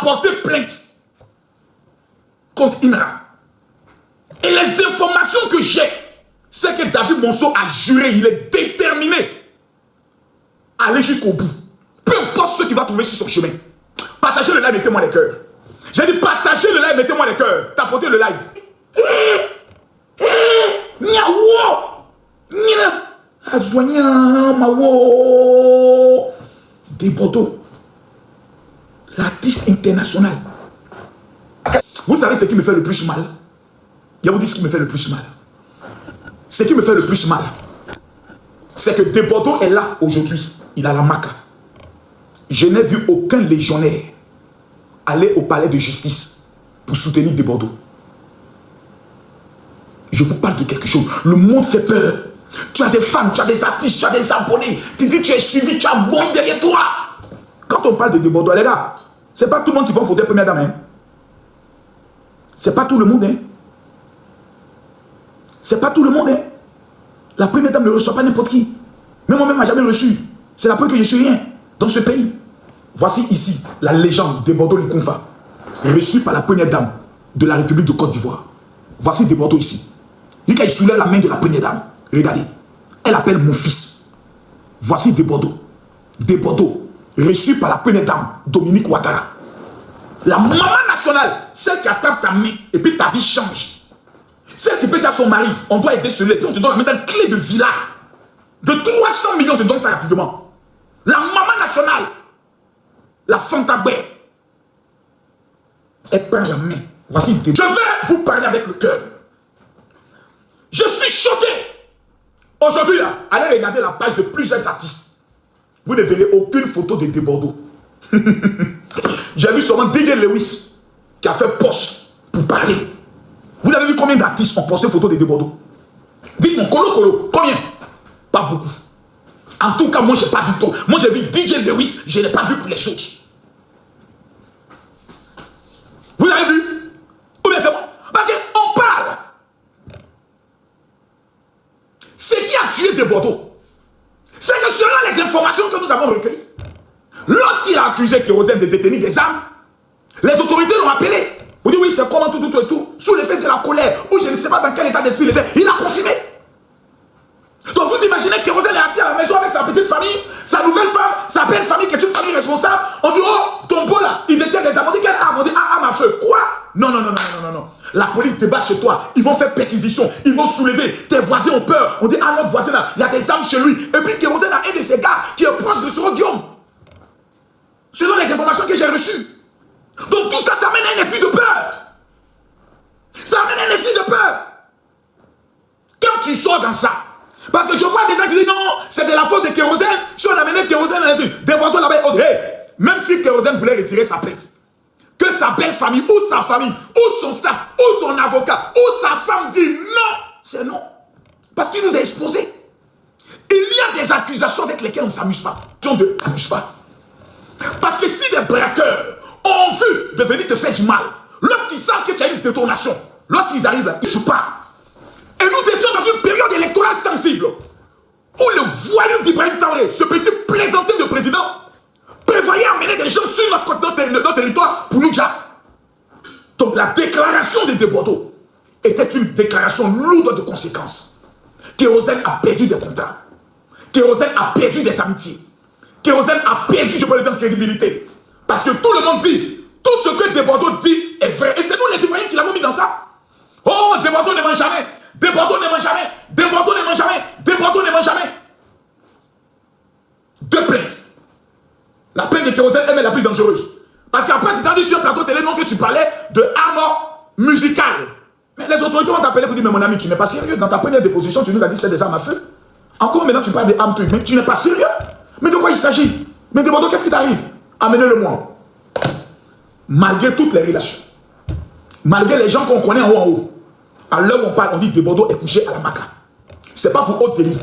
porté plainte contre INRA. Et les informations que j'ai, c'est que David Monceau a juré, il est déterminé à aller jusqu'au bout. Peu importe ce qu'il va trouver sur son chemin. Partagez le live, mettez-moi les cœurs. J'ai dit partagez le live, mettez-moi les cœurs. Tapotez le live. Des Bordeaux. L'artiste international. Vous savez ce qui me fait le plus mal? Je vous dis ce qui me fait le plus mal. Ce qui me fait le plus mal, c'est que De Bordeaux est là aujourd'hui. Il a la maca. Je n'ai vu aucun légionnaire aller au palais de justice pour soutenir De Bordeaux. Je vous parle de quelque chose. Le monde fait peur. Tu as des fans, tu as des artistes, tu as des abonnés. Tu dis tu es suivi, tu as bon derrière toi. Quand on parle de Bordeaux, les gars, c'est pas tout le monde qui va voter première dame. Hein. C'est pas tout le monde. Hein. C'est pas tout le monde. Hein. La première dame ne reçoit pas n'importe qui. Même moi-même, je n'ai jamais reçu. C'est la preuve que je suis rien dans ce pays. Voici ici la légende de Bordeaux Likonfa, reçue par la première dame de la République de Côte d'Ivoire. Voici De Bordeaux ici. Il soulève la main de la première dame. Regardez. Elle appelle mon fils. Voici De Bordeaux. De Bordeaux, reçue par la première dame, Dominique Ouattara. La maman nationale, celle qui attrape ta main et puis ta vie change. Celle qui peut dire à son mari, on doit aider celui-là, puis on te donne maintenant une clé de villa. De 300 millions, on te donne ça rapidement. La maman nationale, la Fantabé, elle prend la main. Voici une je vais vous parler avec le cœur. Je suis choqué. Aujourd'hui, là, allez regarder la page de plusieurs artistes. Vous ne verrez aucune photo de Bordeaux. J'ai vu seulement DJ Lewis qui a fait poste pour parler. Vous avez vu combien d'artistes ont posté photo de Bordeaux? Dites-moi, Colo, combien? Pas beaucoup. En tout cas, moi, je n'ai pas vu tout. Moi, j'ai vu DJ Lewis, je n'ai pas vu pour les autres. Vous avez vu? Ou bien c'est bon? Parce qu'on parle. Ce qui a tué De Bordeaux, c'est que selon les informations que nous avons recueillies, lorsqu'il a accusé Kérosène de détenir des armes, les autorités l'ont appelé. Vous dites oui, c'est comment tout, sous l'effet de la colère, ou je ne sais pas dans quel état d'esprit il était, il a confirmé. Donc vous imaginez Kérosène est assis à la maison avec sa petite famille, sa nouvelle femme, sa belle famille qui est une famille responsable. On dit oh, ton beau là, il détient des armes. On dit quelle arme? On dit arme à feu. Quoi? Non. La police débarque chez toi, ils vont faire perquisition, ils vont soulever, tes voisins ont peur. On dit ah notre voisin là, il y a des armes chez lui. Et puis Kérosène a un de ses gars qui est proche de Soro Guillaume. Selon les informations que j'ai reçues. Donc tout ça, ça amène un esprit de peur. Ça amène un esprit de peur. Quand tu sors dans ça, parce que je vois des gens qui disent non, c'est de la faute de Kérosène. Si on amenait Kérosène à Des Bordeaux là-bas, oh, hey, même si Kérosène voulait retirer sa plainte, que sa belle famille, ou sa famille, ou son staff, ou son avocat, ou sa femme dit non, c'est non. Parce qu'il nous a exposés. Il y a des accusations avec lesquelles on ne s'amuse pas. On ne s'amuse pas. Parce que si des braqueurs ont vu de venir te faire du mal, lorsqu'ils savent que tu as une détonation, lorsqu'ils arrivent là, ils ne jouent pas. Et nous étions dans une période électorale sensible, où le voyou d'Ibrahim Traoré, ce petit plaisantin de président, prévoyait amener des gens sur notre territoire pour nous dire. Donc la déclaration de Bordeaux était une déclaration lourde de conséquences. Kérosène a perdu des contrats. Kérosène a perdu des amitiés. Kérosène a perdu, je peux le dire, de crédibilité. Parce que tout le monde dit, tout ce que De Bordeaux dit est vrai. Et c'est nous les Ivoiriens qui l'avons mis dans ça. Oh, De Bordeaux ne ment jamais. De Bordeaux ne ment jamais. De Bordeaux ne ment jamais. De Bordeaux ne ment jamais. Deux plaintes. La plainte de Kérosène elle est la plus dangereuse. Parce qu'après, tu t'as dit sur un plateau télé, non, que tu parlais de armes musicales. Mais les autorités vont t'appeler pour dire, mais mon ami, tu n'es pas sérieux. Dans ta première déposition, tu nous as dit que c'était des armes à feu. Encore maintenant, tu parles des armes trucs. Mais tu n'es pas sérieux. Mais de quoi il s'agit? Mais De Bordeaux, qu'est-ce qui t'arrive? Amenez-le-moi. Malgré toutes les relations, malgré les gens qu'on connaît en haut, à l'heure où on parle, on dit De Bordeaux est couché à la maca. C'est pas pour haute délit.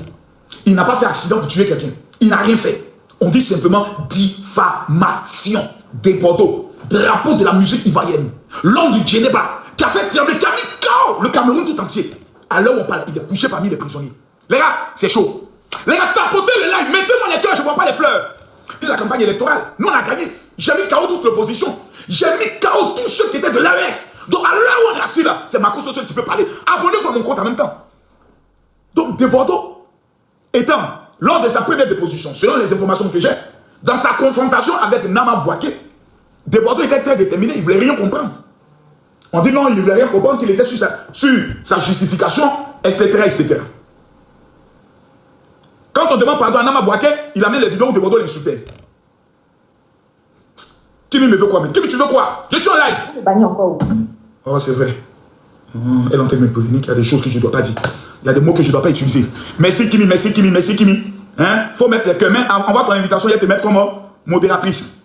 Il n'a pas fait accident pour tuer quelqu'un. Il n'a rien fait. On dit simplement diffamation. De Bordeaux, drapeau de la musique ivoirienne, l'homme du Djeneba, qui a fait trembler, qui a mis KO le Cameroun tout entier. À l'heure où on parle, il est couché parmi les prisonniers. Les gars, c'est chaud. Les gars, tapotez le live, mettez-moi les cœurs, je ne vois pas les fleurs. La campagne électorale, nous on a gagné. J'ai mis KO toute l'opposition. J'ai mis KO tous ceux qui étaient de l'AES. Donc à l'heure où on est assis là, c'est Marco Soso qui peut parler. Abonnez-vous à mon compte en même temps. Donc De Bordeaux, étant lors de sa première déposition, selon les informations que j'ai, dans sa confrontation avec Nama Bouaké, De Bordeaux était très déterminé, il ne voulait rien comprendre. On dit non, il ne voulait rien comprendre, qu'il était sur sa justification, etc., etc. Quand on demande pardon à Nama Bouaké, il amène les vidéos où De Bordeaux l'insultait. Kimi me veut quoi? Kimi, tu veux quoi? Je suis en live. Banni encore. Oh, c'est vrai. Elle est en train de me prévenir qu'il y a des choses que je ne dois pas dire. Il y a des mots que je ne dois pas utiliser. Merci Kimi, merci Kimi, merci Kimi. Hein? Faut mettre les cœurs. Envoie ton invitation, il va te mettre comme modératrice.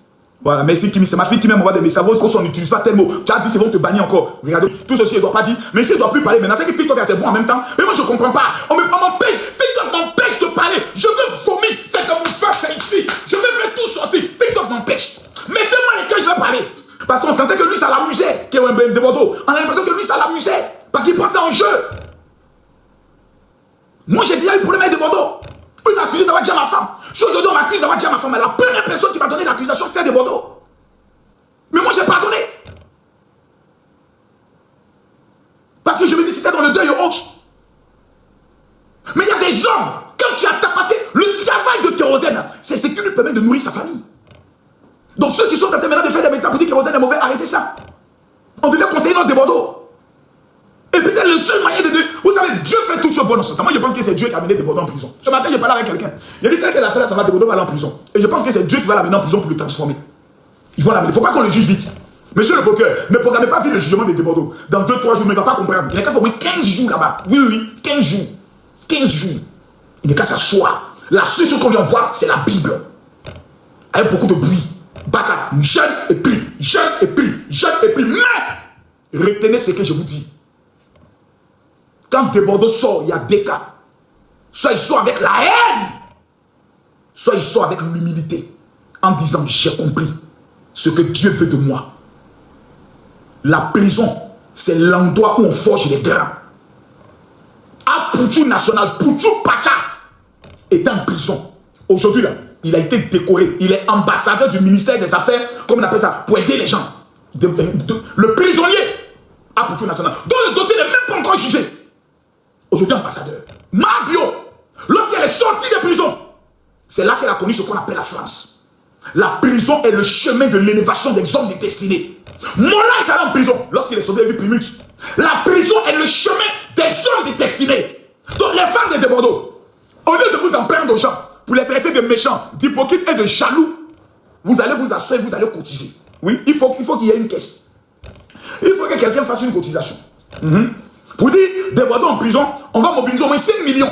Voilà, merci Kimi. C'est ma fille qui m'envoie des messages. On n'utilise pas tel mot. Tu as dit, c'est bon, te bannir encore. Regardez, tout ceci, je ne dois pas dire. Mais si je ne dois plus parler maintenant, c'est que TikTok, c'est bon en même temps. Mais moi, je ne comprends pas. On m'empêche. TikTok m'empêche de parler. Je veux vomir. C'est comme mon frère, c'est ici. Je veux faire tout sortir. TikTok m'empêche. Mettez-moi les cœurs, je vais parler. Parce qu'on sentait que lui, ça l'amusait. De Bordeaux. On a l'impression que lui, ça l'amusait. Parce qu'il pensait en jeu. Moi, j'ai déjà eu problème avec De Bordeaux. Il m'a accusé d'avoir dit à ma femme. Si aujourd'hui on m'accuse d'avoir dit à ma femme, la première personne qui m'a donné l'accusation, c'était De Bordeaux. Mais moi, j'ai pardonné. Parce que je me dis, c'était dans le deuil ou autre. Mais il y a des hommes, quand tu attaques, parce que le travail de Kérosène, c'est ce qui lui permet de nourrir sa famille. Donc ceux qui sont en train maintenant de faire des messages pour dire que Kérosène est mauvais, arrêtez ça. On devait conseiller notre De Bordeaux. Et peut-être le seul moyen de Dieu, vous savez, Dieu fait tout chose bon en ce temps. Moi, je pense que c'est Dieu qui a amené De Bordeaux en prison. Ce matin, j'ai parlé avec quelqu'un. Il a dit tel qu'elle a fait là, ça va, De Bordeaux va aller en prison. Et je pense que c'est Dieu qui va l'amener en prison pour le transformer. Ils vont l'amener. Il ne faut pas qu'on le juge vite. Monsieur le procureur, ne programmez pas vite le jugement de Bordeaux. Dans 2-3 jours, il ne va pas comprendre. Il n'est qu'à faire au moins 15 jours là-bas. Oui, 15 jours. 15 jours. Il n'est qu'à s'asseoir. La seule chose qu'on lui envoie, c'est la Bible. Avec beaucoup de bruit. Baka, jeune et puis, jeune et puis, jeune et puis. Mais, retenez ce que je vous dis. Quand De Bordeaux sort, il y a des cas. Soit il sort avec la haine, soit il sort avec l'humilité. En disant, j'ai compris ce que Dieu veut de moi. La prison, c'est l'endroit où on forge les grains. À Pouchou National, Pouchou Pacha est en prison. Aujourd'hui, là, il a été décoré. Il est ambassadeur du ministère des Affaires, comme on appelle ça, pour aider les gens. Le prisonnier à Pouchou National, dont le dossier n'est même pas encore jugé. Aujourd'hui, ambassadeur. Mabio, lorsqu'elle est sortie de prison, c'est là qu'elle a connu ce qu'on appelle la France. La prison est le chemin de l'élévation des hommes de destinée. Mola est allé en prison lorsqu'il est sorti de Primus. La prison est le chemin des hommes de destinée. Donc les femmes de Bordeaux, au lieu de vous en prendre aux gens pour les traiter de méchants, d'hypocrites et de jaloux, vous allez vous asseoir et vous allez cotiser. Oui, il faut qu'il y ait une caisse. Il faut que quelqu'un fasse une cotisation. Pour dire, De Bordeaux en prison, on va mobiliser au moins 5 millions.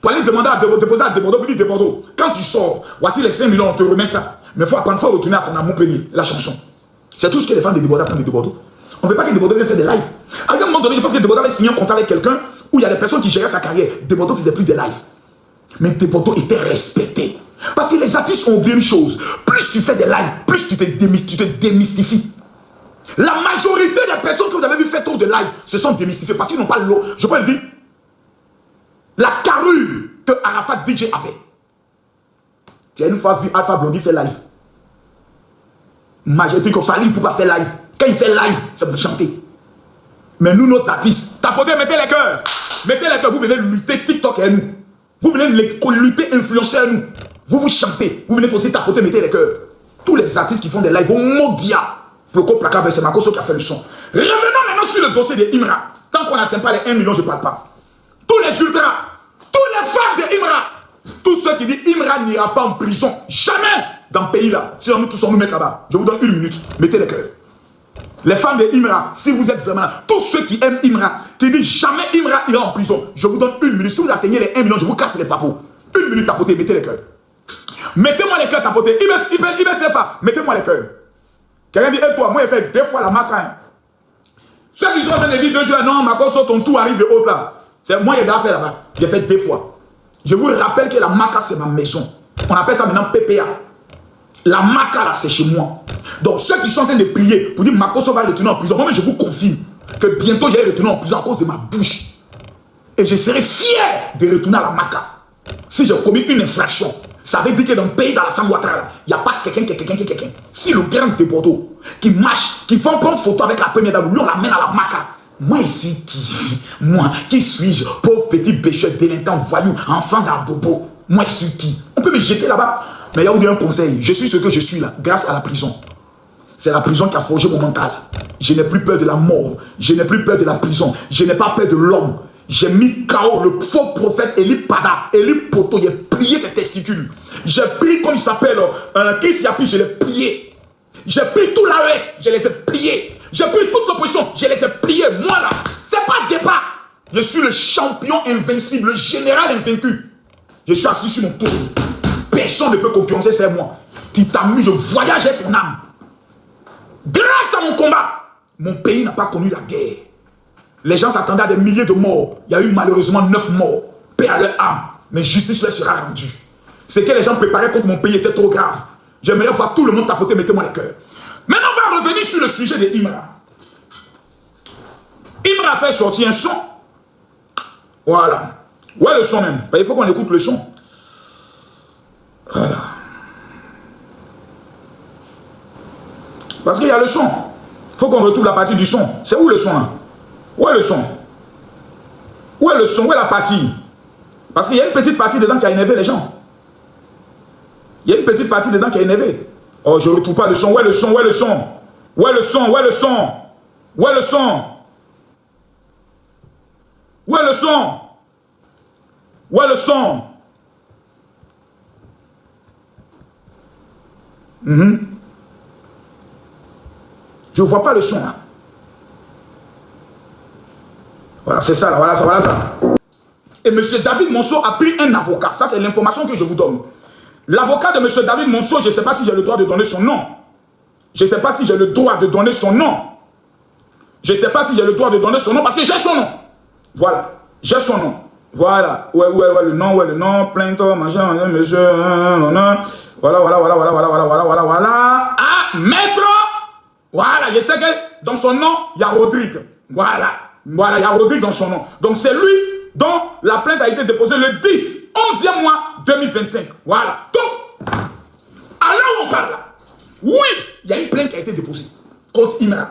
Pour aller demander à déposer à De Bordeaux, pour dire De Bordeaux, quand tu sors, voici les 5 millions, on te remet ça. Mais il faut apprendre, il faut retourner à ton amour premier, la chanson. C'est tout ce que les femmes de De Bordeaux apprennent de Bordeaux. On ne veut pas que De Bordeaux vienne faire des lives. À un moment donné, je pense que De Bordeaux avait signé un contrat avec quelqu'un où il y a des personnes qui géraient sa carrière. De Bordeaux faisait plus de lives. Mais De Bordeaux était respecté. Parce que les artistes ont oublié une chose. Plus tu fais des lives, plus tu te démystifies. La majorité des personnes que vous avez vu faire trop de live se sont démystifiées parce qu'ils n'ont pas l'eau. Je peux le dire. La carrure que Arafat DJ avait. Tu as une fois vu Alpha Blondy faire live. Majorité qu'il fallait pour pas faire live. Quand il fait live, c'est pour chanter. Mais nous, nos artistes, tapotez, mettez les cœurs. Mettez les cœurs, vous venez lutter TikTok et nous. Vous venez lutter influencer à nous. Vous chantez. Vous venez aussi tapoter, mettez les cœurs. Tous les artistes qui font des lives vont maudire. Le coup placard, c'est Marco qui a fait le son. Revenons maintenant sur le dossier de Imra. Tant qu'on n'atteint pas les 1 million, je ne parle pas. Tous les ultras, tous les fans de Imra, tous ceux qui disent Imra n'ira pas en prison, jamais dans ce pays-là. Sinon, nous tous on nous met là-bas. Je vous donne 1 minute. Mettez les cœurs. Les fans de Imra, si vous êtes vraiment là, tous ceux qui aiment Imra, qui disent jamais Imra ira en prison, je vous donne 1 minute. Si vous atteignez les 1 million, je vous casse les papos. 1 minute tapotez, mettez les cœurs. Mettez-moi les cœurs tapotez. IBCFA, mettez-moi les cœurs. Quelqu'un dit, et toi, moi, j'ai fait 2 fois la macagne. Ceux qui sont en train de dire 2 jours, non, Marco, ton tour arrive de haut là. C'est moi, j'ai déjà fait là-bas. J'ai fait 2 fois. Je vous rappelle que la maca, c'est ma maison. On appelle ça maintenant PPA. La maca, là, c'est chez moi. Donc, ceux qui sont en train de prier pour dire Marco va retourner en prison, moi, je vous confirme que bientôt, j'allais retourner en prison à cause de ma bouche. Et je serai fier de retourner à la maca. Si j'ai commis une infraction, Ça veut dire que dans le pays, dans la Ouattara, il n'y a pas quelqu'un. Si le grand de Bordeaux, qui marche, qui font prendre photo avec la première dame, lui, on l'amène à la maca. Moi, ici, moi, qui suis-je? Pauvre petit pécheur, délinquant, voyou, enfant d'un bobo. Moi, je suis qui? On peut me jeter là-bas. Mais il y a eu un conseil. Je suis ce que je suis là, grâce à la prison. C'est la prison qui a forgé mon mental. Je n'ai plus peur de la mort. Je n'ai plus peur de la prison. Je n'ai pas peur de l'homme. J'ai mis KO le faux prophète Eli Pada, Eli Poto. J'ai plié ses testicules. J'ai pris, comme il s'appelle, Chris Yapi, je l'ai plié. J'ai pris tout l'AES, je les ai pliés. J'ai pris toute l'opposition, je les ai pliés. Moi là, c'est pas débat. Je suis le champion invincible, le général invaincu. Je suis assis sur mon trône. Personne ne peut concurrencer, c'est moi. Tu t'amuses, je voyage avec ton âme. Grâce à mon combat, mon pays n'a pas connu la guerre. Les gens s'attendaient à des milliers de morts. Il y a eu malheureusement 9 morts. Paix à leur âme. Mais justice leur sera rendue. Ce que les gens préparaient contre mon pays était trop grave. J'aimerais voir tout le monde tapoter, mettez-moi les cœurs. Maintenant, on va revenir sur le sujet de Imra. Imra a fait sortir un son. Voilà. Ouais, le son même. Il faut qu'on écoute le son. Voilà. Parce qu'il y a le son. Il faut qu'on retrouve la partie du son. C'est où le son là? Où est le son? Où est le son? Où est la partie? Parce qu'il y a une petite partie dedans qui a énervé les gens. Il y a une petite partie dedans qui a énervé. Oh, je ne retrouve pas le son. Où est le son? Où est le son? Où est le son? Où est le son? Où est le son? Où est le son? Où est le son? Je ne vois pas le son là. Voilà, c'est ça là, voilà ça, voilà ça. Et M. David Monceau a pris un avocat. Ça, c'est l'information que je vous donne. L'avocat de M. David Monceau, je ne sais pas si j'ai le droit de donner son nom. Je ne sais pas si j'ai le droit de donner son nom. Je ne sais pas si j'ai le droit de donner son nom parce que j'ai son nom. Voilà, j'ai son nom. Voilà, ouais, le nom, plainte, machin, monsieur, voilà. Ah, maître, voilà, je sais que dans son nom, il y a Rodrigue. Voilà, il y a Rodrigue dans son nom. Donc c'est lui dont la plainte a été déposée le 11e mois 2025. Voilà. Donc, alors on parle là. Oui, il y a une plainte qui a été déposée contre Imra.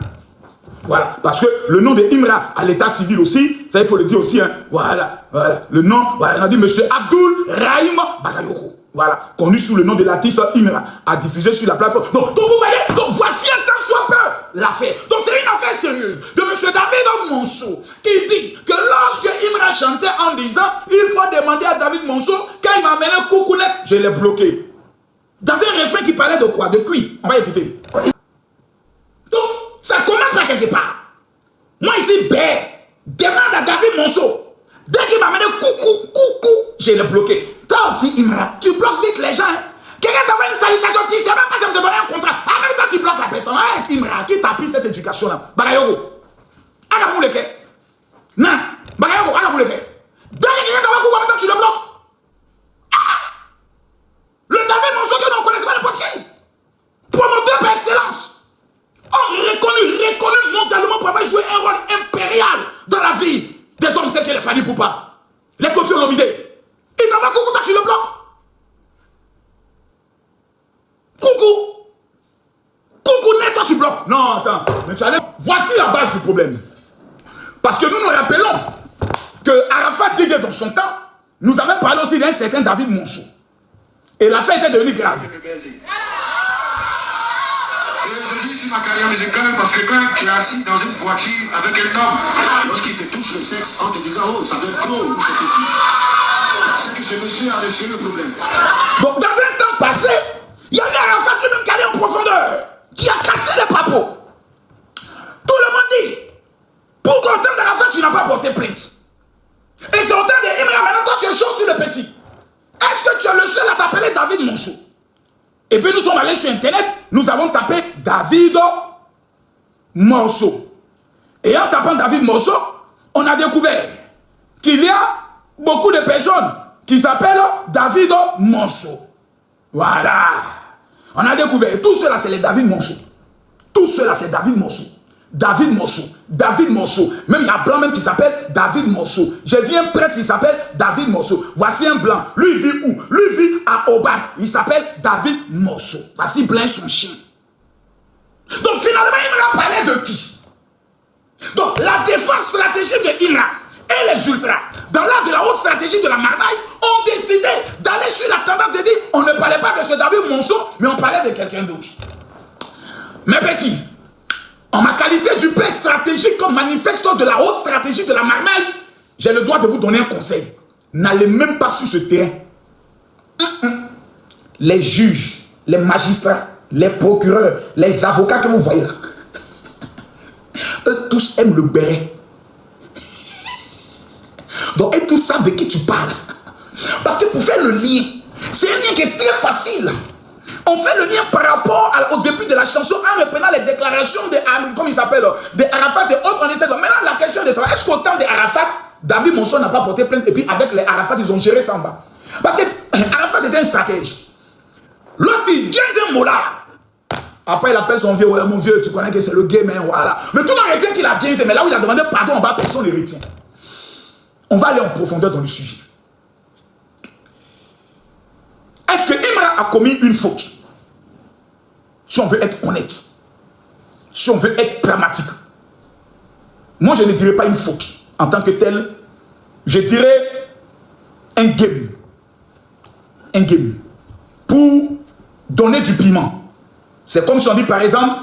Voilà, parce que le nom de Imra à l'état civil aussi, ça il faut le dire aussi, hein. Voilà. Le nom, voilà, on a dit M. Abdul Rahim Bagayoko. Voilà, connu sous le nom de l'artiste Imra, a diffusé sur la plateforme. Donc vous voyez, donc voici un tant soit peu l'affaire. Donc c'est une affaire sérieuse de M. David Monceau qui dit que lorsque Imra chantait en disant il faut demander à David Monceau, quand il m'a amené Koukoulek, je l'ai bloqué. Dans un refrain qui parlait de quoi? De cuit. On va écouter. Donc, ça commence par quelque part. Moi ici, demande à David Monceau. Dès qu'il m'a amené coucou, je l'ai bloqué. Toi aussi, Imra, tu bloques vite les gens. Hein? Quelqu'un t'envoie une salutation, tu sais même pas si on te donne un contrat. En même temps, tu bloques la personne. Hein, Imra, qui t'a pris cette éducation-là? Bagayoko. Agabou le quai. Non, Bagayoko, agabou le quai. Dès que quelqu'un t'envoie coucou, en même temps, tu le bloques. Le David Monceau que nous ne connaissons pas n'importe qui. Promoteur par excellence. Homme reconnu mondialement pour avoir joué un rôle impérial dans la vie des hommes tels que les Fadi Poupa, les Kofi Olomide. Il t'envoie coucou, toi tu le bloques. Coucou net, toi tu bloques. Non, attends. Mais tu allais... Voici la base du problème. Parce que nous nous rappelons que Arafat Digue dans son temps nous avait parlé aussi d'un certain David Monceau. Et l'affaire était devenue grave. Je dis sur ma carrière musicale parce que quand tu es assis dans une voiture avec un homme, lorsqu'il te touche le sexe en te disant oh ça va être gros ou c'est petit, c'est que ce monsieur a reçu le problème. Donc dans un temps passé, il y a eu Arafat lui-même qui allait en profondeur, qui a cassé les papos. Tout le monde dit, pour qu'entendre Arafat tu n'as pas porté plainte. Et c'est au temps de Imra, maintenant toi tu es chaud sur le petit. Est-ce que tu es le seul à t'appeler David Monceau? Et puis nous sommes allés sur internet, nous avons tapé David Monceau. Et en tapant David Monceau, on a découvert qu'il y a beaucoup de personnes qui s'appellent David Monceau. Voilà. On a découvert, tout cela c'est les David Monceau. Tout cela c'est David Monceau. David Morceau. David Morceau. Même il y a un blanc même qui s'appelle David Morceau. J'ai vu un prêtre qui s'appelle David Morceau. Voici un blanc. Lui il vit où? Lui il vit à Oban. Il s'appelle David Morceau. Voici blanc son chien. Donc finalement, il m'a parlé de qui? Donc la défense stratégique de Imra et les ultras, dans l'art de la haute stratégie de la marmaille, ont décidé d'aller sur la tendance de dire on ne parlait pas de ce David Monceau, mais on parlait de quelqu'un d'autre. Mes petits, en ma qualité du père stratégique comme manifestant de la haute stratégie de la marmaille, j'ai le droit de vous donner un conseil. N'allez même pas sur ce terrain. Les juges, les magistrats, les procureurs, les avocats que vous voyez là, eux tous aiment le béret. Donc, eux tous savent de qui tu parles. Parce que pour faire le lien, c'est un lien qui est très facile. On fait le lien par rapport au début de la chanson en reprenant les déclarations de, comme il s'appelle, de Arafat et autres. On essaie de... Maintenant, la question est de savoir, est-ce qu'au temps de Arafat, David Monceau n'a pas porté plainte et puis avec les Arafat, ils ont géré ça en bas. Parce que Arafat, c'était un stratège. Lorsqu'il dit un molar, après il appelle son vieux, ouais, mon vieux, tu connais que c'est le game, hein, voilà. Mais tout le monde retient qu'il a dit, mais là où il a demandé pardon en bas, personne ne le retient. On va aller en profondeur dans le sujet. Est-ce que Imra a commis une faute? Si on veut être honnête, si on veut être pragmatique, moi je ne dirais pas une faute en tant que telle, je dirais un game. Un game. Pour donner du piment. C'est comme si on dit par exemple,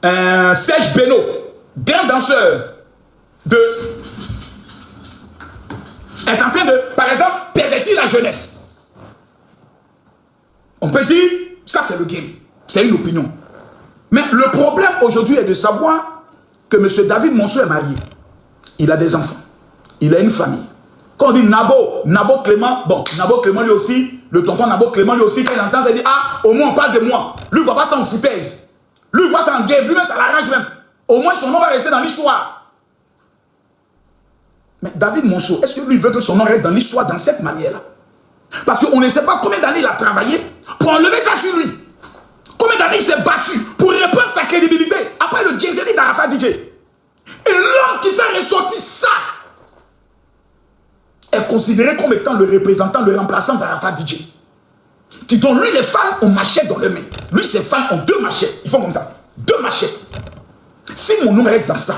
Serge Beno, grand danseur, est en train de, par exemple, pervertir la jeunesse. On peut dire, ça c'est le game. C'est une opinion. Mais le problème aujourd'hui est de savoir que M. David Monceau est marié. Il a des enfants. Il a une famille. Quand on dit Nabo Clément, bon, Nabo Clément lui aussi, le tonton Nabo Clément lui aussi, quand il entend ça, il dit, ah, au moins on parle de moi. Lui, il ne voit pas ça en foutaise. Lui, il voit ça en game. Lui-même, ça l'arrange même. Au moins, son nom va rester dans l'histoire. Mais David Monceau, est-ce que lui veut que son nom reste dans l'histoire dans cette manière-là? Parce qu'on ne sait pas combien d'années il a travaillé pour enlever ça sur lui. Combien d'années il s'est battu pour reprendre sa crédibilité après le Jay-Z d'Arafat DJ. Et l'homme qui fait ressortir ça est considéré comme étant le représentant, le remplaçant d'Arafat DJ. Qui dont lui, les fans ont machette dans les mains. Lui, ses fans ont 2 machettes. Ils font comme ça. 2 machettes. Si mon nom reste dans ça,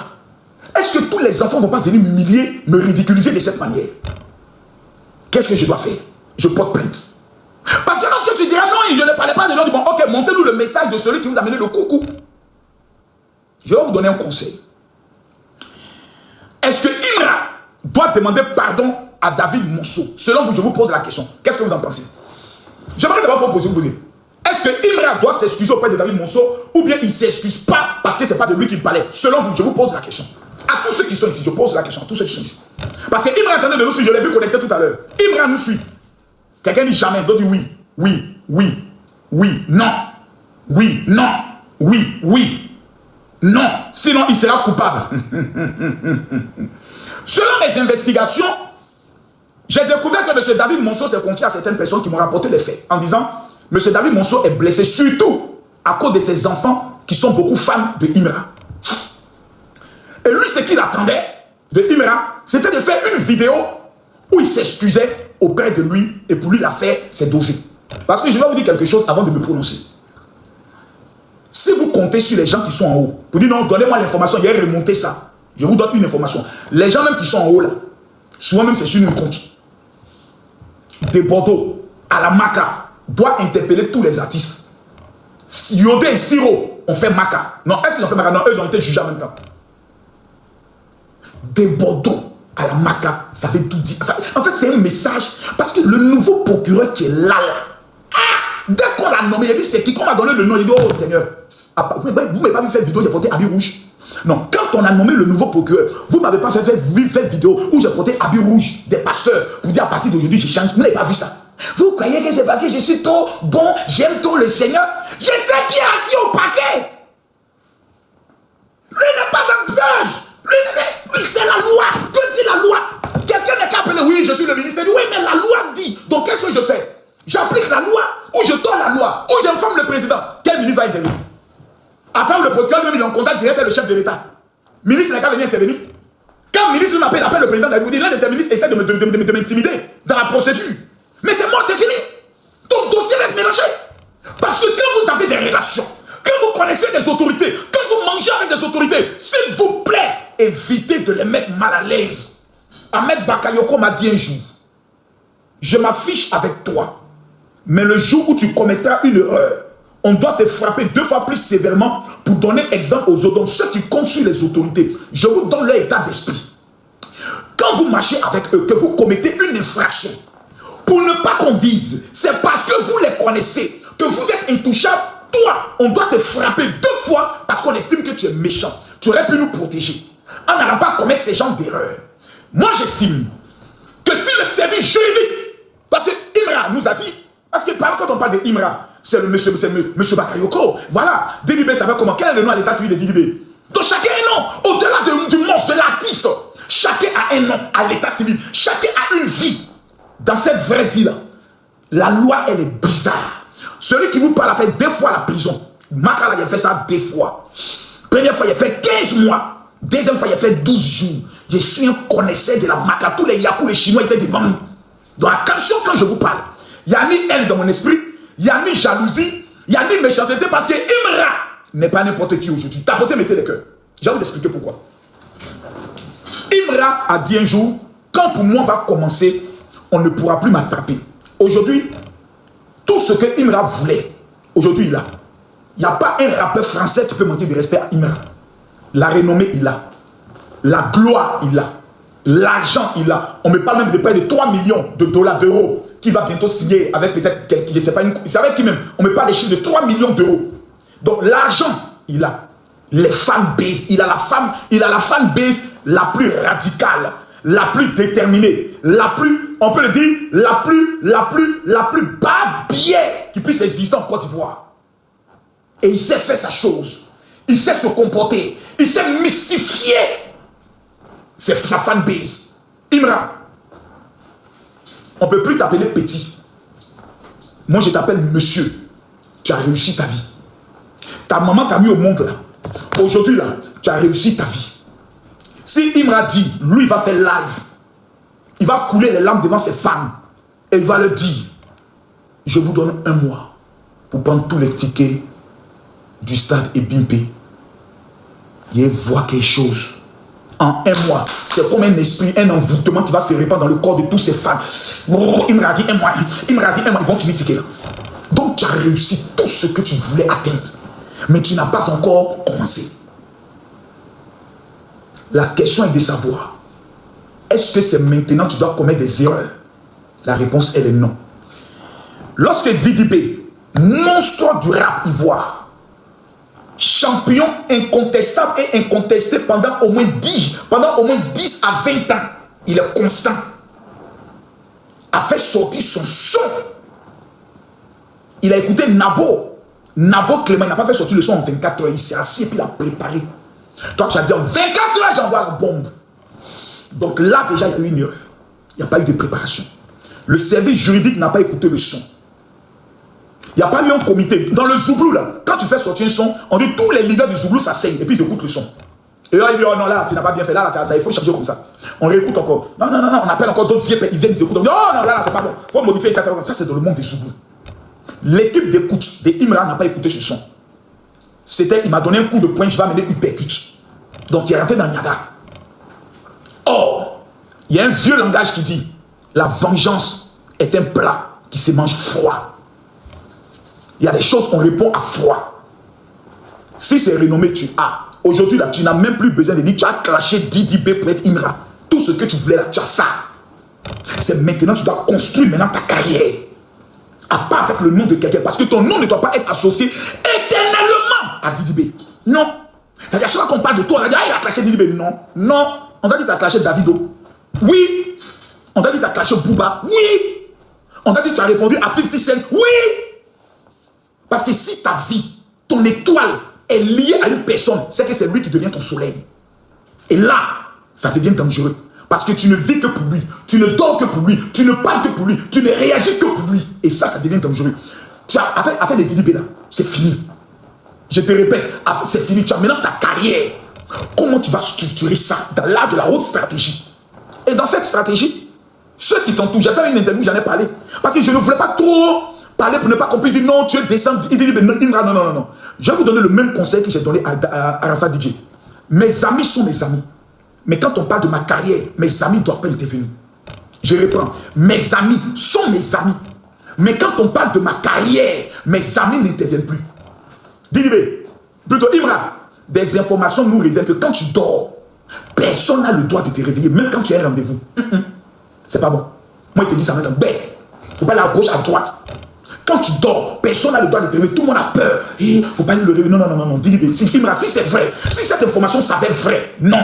est-ce que tous les enfants ne vont pas venir m'humilier, me ridiculiser de cette manière? Qu'est-ce que je dois faire? Je porte plainte. Parce que lorsque tu diras non, je ne parlais pas de l'autre, bon, ok, montez-nous le message de celui qui vous a amené le coucou. Je vais vous donner un conseil. Est-ce que Imra doit demander pardon à David Monceau? Selon vous, je vous pose la question. Qu'est-ce que vous en pensez? J'aimerais d'abord proposer vous dire. Est-ce que Imra doit s'excuser auprès de David Monceau ou bien il ne s'excuse pas parce que ce n'est pas de lui qu'il parlait? Selon vous, je vous pose la question. À tous ceux qui sont ici, je pose la question. À tous ceux qui sont ici. Parce que Imra attendait de nous suivre, je l'ai vu connecté tout à l'heure. Imra nous suit. Quelqu'un dit jamais, d'autres dit oui, oui, oui, oui, non, oui, non, oui, oui, non. Sinon, il sera coupable. Selon mes investigations, j'ai découvert que M. David Monceau s'est confié à certaines personnes qui m'ont rapporté les faits en disant M. David Monceau est blessé surtout à cause de ses enfants qui sont beaucoup fans de Imra. Et lui, ce qu'il attendait de Imra, c'était de faire une vidéo où il s'excusait auprès de lui et pour lui l'affaire c'est dosé. Parce que je vais vous dire quelque chose avant de me prononcer. Si vous comptez sur les gens qui sont en haut, vous dites non, donnez-moi l'information, il y a remonté ça. Je vous donne une information. Les gens même qui sont en haut là, souvent même c'est sur une compte. De Bordeaux à la Maca doit interpeller tous les artistes. Yodé et Siro ont fait Maca. Non, est-ce qu'ils ont fait Maca? Non, eux ont été jugés en même temps. De Bordeaux à la Maca, ça veut tout dire. En fait, c'est un message. Parce que le nouveau procureur qui est là, dès qu'on l'a nommé, il a dit c'est qui qu'on m'a donné le nom. Il dit oh Seigneur, vous ne m'avez pas vu faire vidéo, j'ai porté habit rouge. Non, quand on a nommé le nouveau procureur, vous ne m'avez pas fait vidéo où j'ai porté habit rouge des pasteurs pour dire à partir d'aujourd'hui je change. Vous n'avez pas vu ça. Vous croyez que c'est parce que je suis trop bon, j'aime trop le Seigneur? Je sais qui est assis au paquet. Lui n'est pas dans purge. Lui, c'est la loi. Que dit la loi? Quelqu'un n'est qu'à appeler, oui, je suis le ministre. Il dit, oui, mais la loi dit. Donc, qu'est-ce que je fais? J'applique la loi ou je tords la loi ou j'informe le président. Quel ministre va intervenir? Afin où le procureur, même, il est en contact direct avec le chef de l'État. ministre n'a qu'à venir intervenir. Quand le ministre m'appelle, appelle le président de la République, l'un des ministres essaie de m'intimider dans la procédure. Mais c'est moi, c'est fini. Ton dossier va être mélangé. Parce que quand vous avez des relations, quand vous connaissez des autorités, quand vous mangez avec des autorités, s'il vous plaît, évitez de les mettre mal à l'aise. Ahmed Bakayoko m'a dit un jour, je m'affiche avec toi, mais le jour où tu commettras une erreur, on doit te frapper 2 fois plus sévèrement pour donner exemple aux autres. Donc ceux qui comptent sur les autorités, je vous donne leur état d'esprit. Quand vous marchez avec eux, que vous commettez une infraction, pour ne pas qu'on dise, c'est parce que vous les connaissez, que vous êtes intouchable, toi, on doit te frapper 2 fois parce qu'on estime que tu es méchant. Tu aurais pu nous protéger. On n'allait pas commettre ces genres d'erreurs. Moi, j'estime que si le service juridique, parce que Imra nous a dit, parce que quand on parle de Imra, c'est le monsieur Bakayoko. Voilà, Didibé savait comment. Quel est le nom à l'état civil de Didibé? Donc chacun a un nom. Au-delà du monstre, de l'artiste, chacun a un nom à l'état civil. Chacun a une vie. Dans cette vraie vie-là, la loi, elle est bizarre. Celui qui vous parle a fait 2 fois la prison. Makala, il a fait ça 2 fois. Première fois, il a fait 15 mois. Deuxième fois, il a fait 12 jours. Je suis un connaisseur de la Maka. Tous les Yakou, les Chinois étaient devant nous. Donc attention quand je vous parle. Il n'y a ni haine dans mon esprit, il n'y a ni jalousie, il n'y a ni méchanceté parce que Imra n'est pas n'importe qui aujourd'hui. Tapotez, mettez les cœurs. Je vais vous expliquer pourquoi. Imra a dit un jour, quand pour moi va commencer, on ne pourra plus m'attraper. Aujourd'hui, tout ce que Imra voulait, aujourd'hui il a. Il n'y a pas un rappeur français qui peut manquer de respect à Imra. La renommée, il a. La gloire, il a. L'argent, il a. On me parle même de près de 3 millions de dollars, d'euros, qui va bientôt signer avec peut-être quelqu'un, je ne sais pas, c'est avec qui même. On me parle des chiffres de 3 millions d'euros. Donc l'argent, il a. Les fanbases, il a la fanbase la plus radicale, la plus déterminée, la plus, on peut le dire, la plus babière qui puisse exister en Côte d'Ivoire. Et il sait faire sa chose. Il sait se comporter. Il sait mystifier. C'est sa fanbase. Imra, on ne peut plus t'appeler petit. Moi, je t'appelle monsieur. Tu as réussi ta vie. Ta maman t'a mis au monde là. Aujourd'hui là, tu as réussi ta vie. Si Imra dit, lui il va faire live, il va couler les larmes devant ses fans et il va leur dire, je vous donne 1 mois pour prendre tous les tickets du stade et Bimpe. Il voit quelque chose. En 1 mois, c'est comme un esprit, un envoûtement qui va se répandre dans le corps de tous ses fans. Imra dit 1 mois, Imra dit 1 mois, ils vont finir ticket là. Donc tu as réussi tout ce que tu voulais atteindre. Mais tu n'as pas encore commencé. La question est de savoir, est-ce que c'est maintenant que tu dois commettre des erreurs? La réponse, elle est non. Lorsque Didibé, monstre du rap ivoire, champion incontestable et incontesté pendant au moins 10 à 20 ans, il est constant, a fait sortir son son. Il a écouté Nabo Clément, il n'a pas fait sortir le son en 24 heures. Il s'est assis et puis il a préparé. Toi, tu as dit en 24 heures, j'envoie la bombe. Donc là, déjà, il y a eu une erreur. Il n'y a pas eu de préparation. Le service juridique n'a pas écouté le son. Il n'y a pas eu un comité. Dans le Zouglou, là, quand tu fais sortir un son, on dit tous les leaders du Zouglou, ça saigne. Et puis ils écoutent le son. Et là, il dit, oh non, là, tu n'as pas bien fait. Là, il faut changer comme ça. On réécoute encore. Non, on appelle encore d'autres vieux. Ils viennent, ils écoutent. Oh non, là, c'est pas bon. Il faut modifier ça. Ça, c'est dans le monde des Zouglou. L'équipe d'écoute de Imra n'a pas écouté ce son. C'était, il m'a donné un coup de poing, je vais amener uppercut. Donc il est rentré dans Niaga. Or, il y a un vieux langage qui dit, la vengeance est un plat qui se mange froid. Il y a des choses qu'on répond à froid. Si c'est renommé, tu as. Aujourd'hui, là, tu n'as même plus besoin de dire, tu as clashé Didibé pour être Imra. Tout ce que tu voulais là, tu as ça. C'est maintenant que tu dois construire maintenant ta carrière. À part avec le nom de quelqu'un. Parce que ton nom ne doit pas être associé éternellement à Didibé. Non. C'est-à-dire, chaque fois qu'on parle de toi, on va dire, ah, il a clashé Didibé. Non. Non. On t'a dit que tu as clashé Davido. Oui. On t'a dit que tu as clashé Booba. Oui. On t'a dit que tu as répondu à 50 Cent. Oui. Parce que si ta vie, ton étoile est liée à une personne, c'est que c'est lui qui devient ton soleil. Et là, ça devient dangereux. Parce que tu ne vis que pour lui, tu ne dors que pour lui, tu ne parles que pour lui, tu ne réagis que pour lui. Et ça devient dangereux. Tu as affaire des Didibé là, c'est fini. Je te répète, c'est fini. Tu as maintenant ta carrière. Comment tu vas structurer ça dans l'art de la haute stratégie? Et dans cette stratégie, ceux qui t'entourent, j'ai fait une interview, j'en ai parlé. Parce que je ne voulais pas trop parler pour ne pas qu'on puisse dire non, tu es descendu. Il dit non. Je vais vous donner le même conseil que j'ai donné à Arafat DJ. Mes amis sont mes amis. Mais quand on parle de ma carrière, mes amis ne doivent pas intervenir. Je reprends. Mes amis sont mes amis. Mais quand on parle de ma carrière, mes amis n'interviennent plus. Didibé, plutôt Imra, des informations nous révèlent que quand tu dors, personne n'a le droit de te réveiller, même quand tu as un rendez-vous. C'est pas bon. Moi, il te dit ça maintenant. Il ne faut pas aller à gauche, à droite. Quand tu dors, personne n'a le droit de te réveiller. Tout le monde a peur. Il ne faut pas aller le réveiller. Non. Didibé, si c'est vrai, si cette information s'avère vraie, non.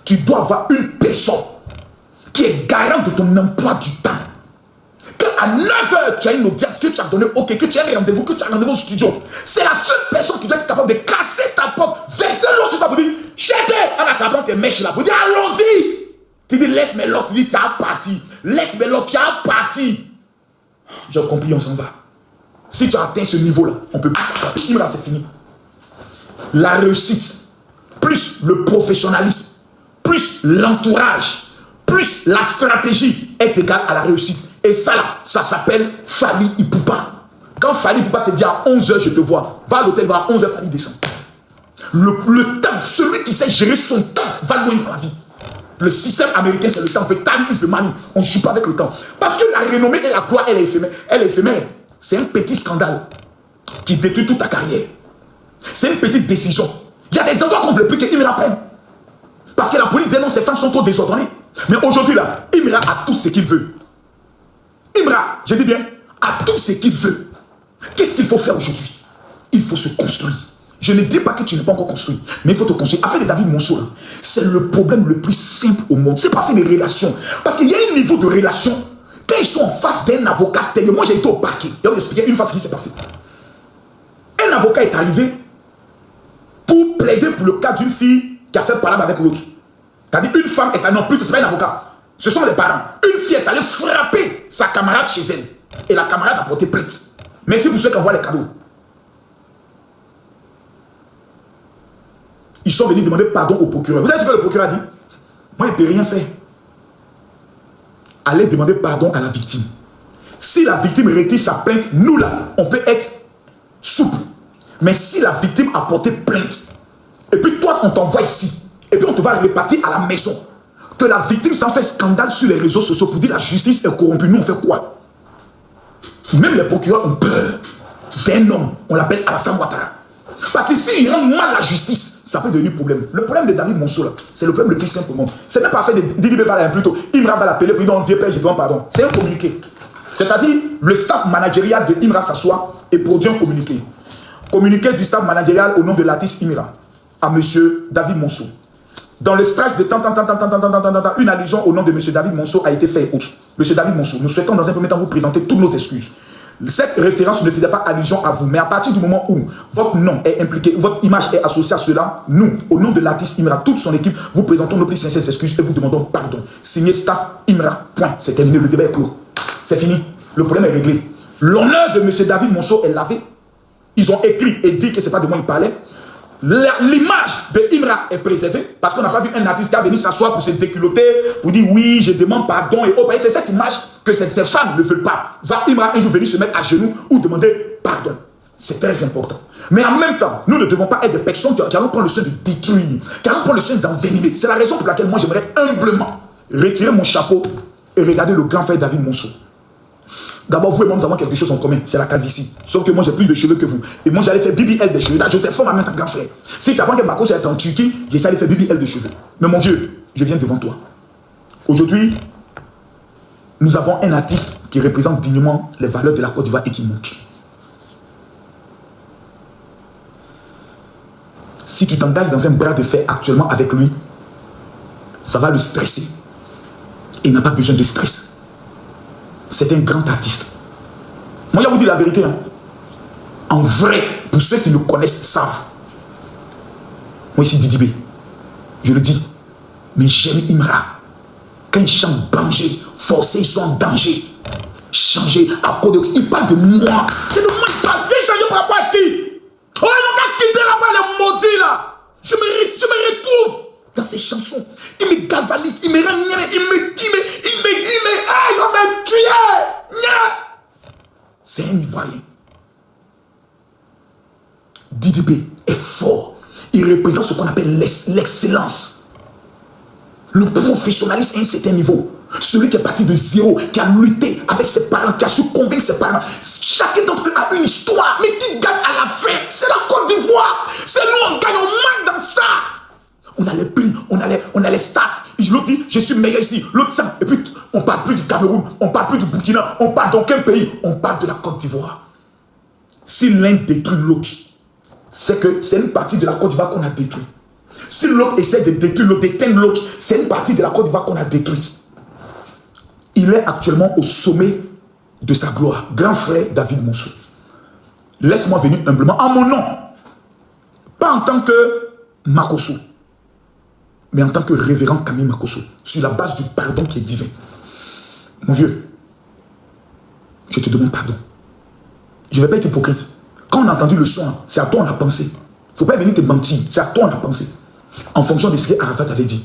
Tu dois avoir une personne qui est garante de ton emploi du temps. Qu'à 9h, tu as une audience que tu as donné, ok, que tu as un rendez-vous, que tu as un rendez-vous au studio. C'est la seule personne qui doit être capable de casser ta porte, verser l'eau sur ta boutique, jeter en attrapant tes mèches là, pour dire allons-y. Tu dis laisse-moi l'eau, tu dis tu as parti. Laisse-moi l'eau, tu as parti. J'ai compris, on s'en va. Si tu as atteint ce niveau-là, on peut plus. Là, c'est fini. La réussite, plus le professionnalisme, plus l'entourage, plus la stratégie est égale à la réussite. Et ça là, ça s'appelle Fally Ipupa. Quand Fally Ipupa te dit à 11h, je te vois, va à l'hôtel, va à 11h, Fally descend. Le temps, celui qui sait gérer son temps, va loin dans la vie. Le système américain, c'est le temps. Fait time is the money. On ne joue pas avec le temps. Parce que la renommée et la gloire, elle est éphémère. Elle est éphémère. C'est un petit scandale qui détruit toute ta carrière. C'est une petite décision. Il y a des endroits qu'on ne veut plus qu'il me rappelle. Parce que la police dit non, ces femmes sont trop désordonnées. Mais aujourd'hui, là, Imra a tout ce qu'il veut. Imra, je dis bien, a tout ce qu'il veut. Qu'est-ce qu'il faut faire aujourd'hui? Il faut se construire. Je ne dis pas que tu n'es pas encore construit, mais il faut te construire. Affaire de David Monceau, c'est le problème le plus simple au monde. C'est pas fait des relations. Parce qu'il y a un niveau de relation. Quand ils sont en face d'un avocat, moi j'ai été au parquet. Je vais vous expliquer une fois ce qui s'est passé. Un avocat est arrivé pour plaider pour le cas d'une fille qui a fait parler avec l'autre. C'est-à-dire une femme est allée, non plutôt, c'est pas un avocat. Ce sont les parents. Une fille est allée frapper sa camarade chez elle. Et la camarade a porté plainte. Merci pour ceux qui envoient les cadeaux. Ils sont venus demander pardon au procureur. Vous savez ce que le procureur a dit? Moi, il ne peut rien faire. Allez demander pardon à la victime. Si la victime retire sa plainte, nous là, on peut être souple. Mais si la victime a porté plainte, et puis toi, on t'envoie ici, et puis on te va répartir à la maison, que la victime s'en fait scandale sur les réseaux sociaux pour dire la justice est corrompue, nous on fait quoi? Même les procureurs ont peur d'un homme, on l'appelle Alassane Ouattara. Parce que s'il rend mal la justice, ça peut devenir problème. Le problème de David Monceau, c'est le problème le plus simple au monde. C'est même pas fait de Didi Beva plutôt. Imra va l'appeler, puis il dit on vient père, je demande pardon. C'est un communiqué. C'est-à-dire, le staff managérial de Imra s'assoit et produit un communiqué. Communiqué du staff managérial au nom de l'artiste Imra à monsieur David Monceau. Dans le stretch de une allusion au nom de monsieur David Monceau a été faite. Monsieur David Monceau, nous souhaitons dans un premier temps vous présenter toutes nos excuses. Cette référence ne faisait pas allusion à vous, mais à partir du moment où votre nom est impliqué, votre image est associée à cela, nous, au nom de l'artiste Imra, toute son équipe, vous présentons nos plus sincères excuses et vous demandons pardon. Signé staff Imra. Point. C'est terminé, le débat est clos. C'est fini. Le problème est réglé. L'honneur de M. David Monceau est lavé. Ils ont écrit et dit que ce n'est pas de moi qu'il parlait. L'image de Imra est préservée parce qu'on n'a pas vu un artiste qui a venu s'asseoir pour se déculotter, pour dire oui, je demande pardon. Et c'est cette image que ces femmes ne veulent pas. Va Imra un jour venir se mettre à genoux ou demander pardon. C'est très important. Mais en même temps, nous ne devons pas être des personnes qui allons prendre le soin de détruire, qui allons prendre le soin d'envenimer. C'est la raison pour laquelle moi j'aimerais humblement retirer mon chapeau et regarder le grand frère David Monceau. D'abord, vous et moi, nous avons quelque chose en commun, c'est la calvitie. Sauf que moi, j'ai plus de cheveux que vous. Et moi, j'allais faire BBL des cheveux. Là, je te forme à mettre un grand frère. Si tu apprends que Marcos est en Turquie, j'essaie de faire BBL de cheveux. Mais mon vieux, je viens devant toi. Aujourd'hui, nous avons un artiste qui représente dignement les valeurs de la Côte d'Ivoire et qui monte. Si tu t'engages dans un bras de fer actuellement avec lui, ça va le stresser. Et il n'a pas besoin de stress. C'est un grand artiste. Moi, je vais vous dire la vérité. Hein. En vrai, pour ceux qui le connaissent, savent. Moi, ici, Didi B, je le dis. Mais j'aime Imra. Quand il chante danger, forcé, ils sont en danger. Changer à cause de... Il parle de moi. C'est de moi qu'il parle. Il change par rapport à qui? Oh, il n'a qu'à quitter là-bas, les maudits là. Je me retrouve dans ses chansons. Il me galvanise, il me rend, il va me tuer. C'est un Ivoirien. Didi B est fort. Il représente ce qu'on appelle l'excellence. Le professionnalisme à un certain niveau. Celui qui est parti de zéro, qui a lutté avec ses parents, qui a su convaincre ses parents. Chacun d'entre eux a une histoire, mais qui gagne à la fin. C'est la Côte d'Ivoire. C'est nous, on gagne, on marque dans ça. On a les prix, on a les stats. L'autre dit, je suis meilleur ici. L'autre ça. Et puis, on ne parle plus du Cameroun, on ne parle plus du Burkina, on parle d'aucun pays. On parle de la Côte d'Ivoire. Si l'un détruit l'autre, c'est que c'est une partie de la Côte d'Ivoire qu'on a détruite. Si l'autre essaie de détruire l'autre, d'éteindre l'autre, c'est une partie de la Côte d'Ivoire qu'on a détruite. Il est actuellement au sommet de sa gloire. Grand frère David Monceau. Laisse-moi venir humblement en mon nom. Pas en tant que Makosso, mais en tant que révérend Camille Makosso. Sur la base du pardon qui est divin. Mon vieux, je te demande pardon. Je ne vais pas être hypocrite. Quand on a entendu le son, c'est à toi on a pensé. Il ne faut pas venir te mentir. C'est à toi on a pensé. En fonction de ce que Arafat avait dit.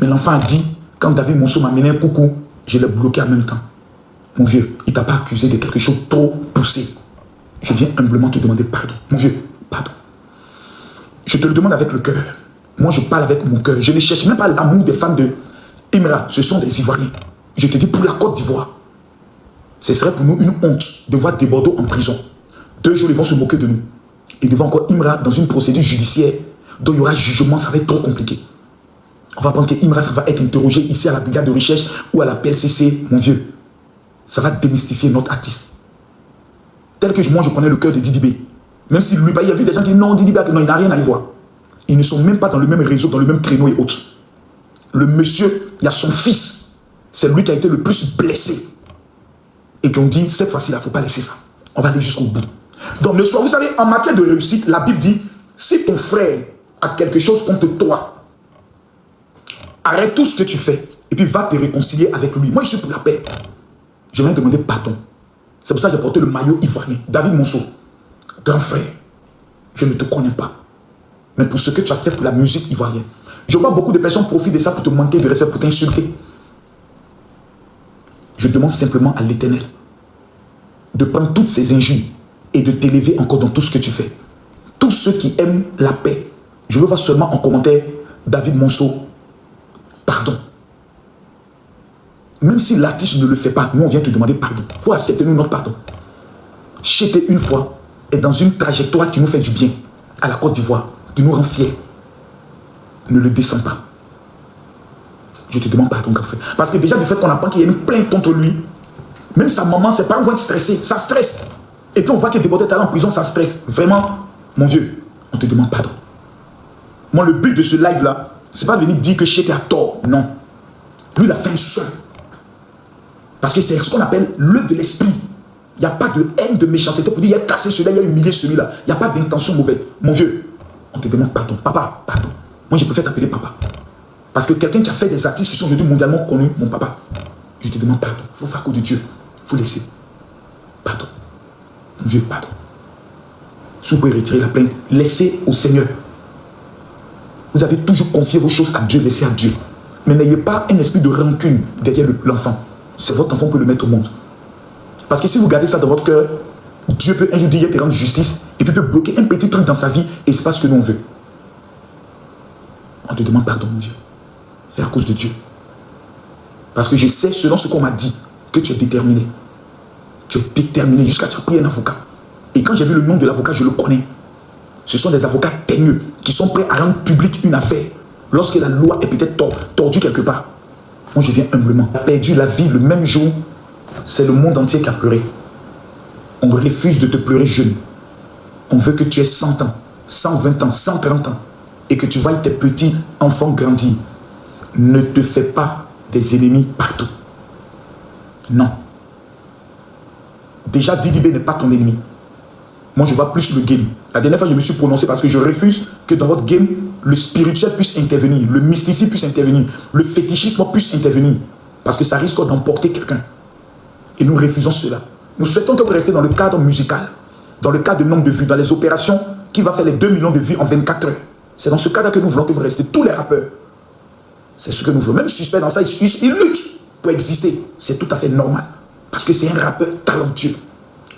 Mais l'enfant a dit, quand David Monceau m'a mené un coucou, je l'ai bloqué en même temps. Mon vieux, il ne t'a pas accusé de quelque chose trop poussé. Je viens humblement te demander pardon. Mon vieux, pardon. Je te le demande avec le cœur. Moi, je parle avec mon cœur. Je ne cherche même pas l'amour des femmes de Imra. Ce sont des Ivoiriens. Je te dis pour la Côte d'Ivoire. Ce serait pour nous une honte de voir des Bordeaux en prison. 2 jours, ils vont se moquer de nous. Et devant encore Imra dans une procédure judiciaire dont il y aura jugement, ça va être trop compliqué. On va apprendre que Imra, ça va être interrogé ici à la brigade de recherche ou à la PLCC, mon vieux. Ça va démystifier notre artiste. Tel que moi, je connais le cœur de Didi B. Même si lui, il y a vu des gens qui disent non, Didi B, non, il n'a rien à y voir. Ils ne sont même pas dans le même réseau, dans le même créneau et autres. Le monsieur, il y a son fils. C'est lui qui a été le plus blessé. Et qui ont dit, cette fois-ci, il ne faut pas laisser ça. On va aller jusqu'au bout. Donc, le soir, vous savez, en matière de réussite, la Bible dit, si ton frère a quelque chose contre toi, arrête tout ce que tu fais et puis va te réconcilier avec lui. Moi, je suis pour la paix. Je vais demander pardon. C'est pour ça que j'ai porté le maillot ivoirien. David Monceau, grand frère, je ne te connais pas. Mais pour ce que tu as fait pour la musique ivoirienne. Je vois beaucoup de personnes profiter de ça pour te manquer de respect, pour t'insulter. Je demande simplement à l'Éternel de prendre toutes ces injures et de t'élever encore dans tout ce que tu fais. Tous ceux qui aiment la paix, je veux voir seulement en commentaire David Monceau, pardon. Même si l'artiste ne le fait pas, nous on vient te demander pardon. Il faut accepter nous notre pardon. Chéter une fois et dans une trajectoire qui nous fait du bien à la Côte d'Ivoire, qui nous rend fiers. Ne le descends pas. Je te demande pardon, grand frère. Parce que déjà du fait qu'on apprend qu'il y a une plainte contre lui, même sa maman, ses parents vont être stressés, ça stresse. Et puis on voit qu'il est débordé talent en prison, ça stresse. Vraiment, mon vieux, on te demande pardon. Moi, le but de ce live-là, c'est pas venir dire que Chété a tort. Non. Lui, il a fait un son. Parce que c'est ce qu'on appelle l'œuvre de l'esprit. Il n'y a pas de haine, de méchanceté pour dire il a cassé celui-là, il a humilié celui-là. Il n'y a pas d'intention mauvaise. Mon vieux, on te demande pardon. Papa, pardon. Moi, je préfère t'appeler papa. Parce que quelqu'un qui a fait des artistes qui sont aujourd'hui mondialement connus, mon papa, je te demande pardon. Il faut faire coup de Dieu. Il faut laisser. Pardon. Mon vieux, pardon. Si vous pouvez retirer la plainte, laissez au Seigneur. Vous avez toujours confié vos choses à Dieu, laissez à Dieu. Mais n'ayez pas un esprit de rancune derrière l'enfant. C'est votre enfant qui peut le mettre au monde. Parce que si vous gardez ça dans votre cœur, Dieu peut un jour dire, il te rendre justice, et puis peut bloquer un petit truc dans sa vie, et c'est pas ce que nous on veut. On te demande pardon, mon Dieu. Fais à cause de Dieu. Parce que je sais, selon ce qu'on m'a dit, que tu es déterminé. Tu es déterminé jusqu'à tu as pris un avocat. Et quand j'ai vu le nom de l'avocat, je le connais. Ce sont des avocats teigneux qui sont prêts à rendre publique une affaire lorsque la loi est peut-être tordue quelque part. Moi, je viens humblement. Perdu la vie le même jour, c'est le monde entier qui a pleuré. On refuse de te pleurer jeune. On veut que tu aies 100 ans, 120 ans, 130 ans et que tu voies tes petits enfants grandir. Ne te fais pas des ennemis partout. Non. Déjà, Didi B n'est pas ton ennemi. Moi, je vois plus le game. La dernière fois, je me suis prononcé parce que je refuse que dans votre game, le spirituel puisse intervenir, le mysticisme puisse intervenir, le fétichisme puisse intervenir. Parce que ça risque d'emporter quelqu'un. Et nous refusons cela. Nous souhaitons que vous restez dans le cadre musical, dans le cadre de nombre de vues, dans les opérations qui va faire les 2 millions de vues en 24 heures. C'est dans ce cadre que nous voulons que vous restez, tous les rappeurs. C'est ce que nous voulons. Même Suspect dans ça, il lutte pour exister. C'est tout à fait normal. Parce que c'est un rappeur talentueux.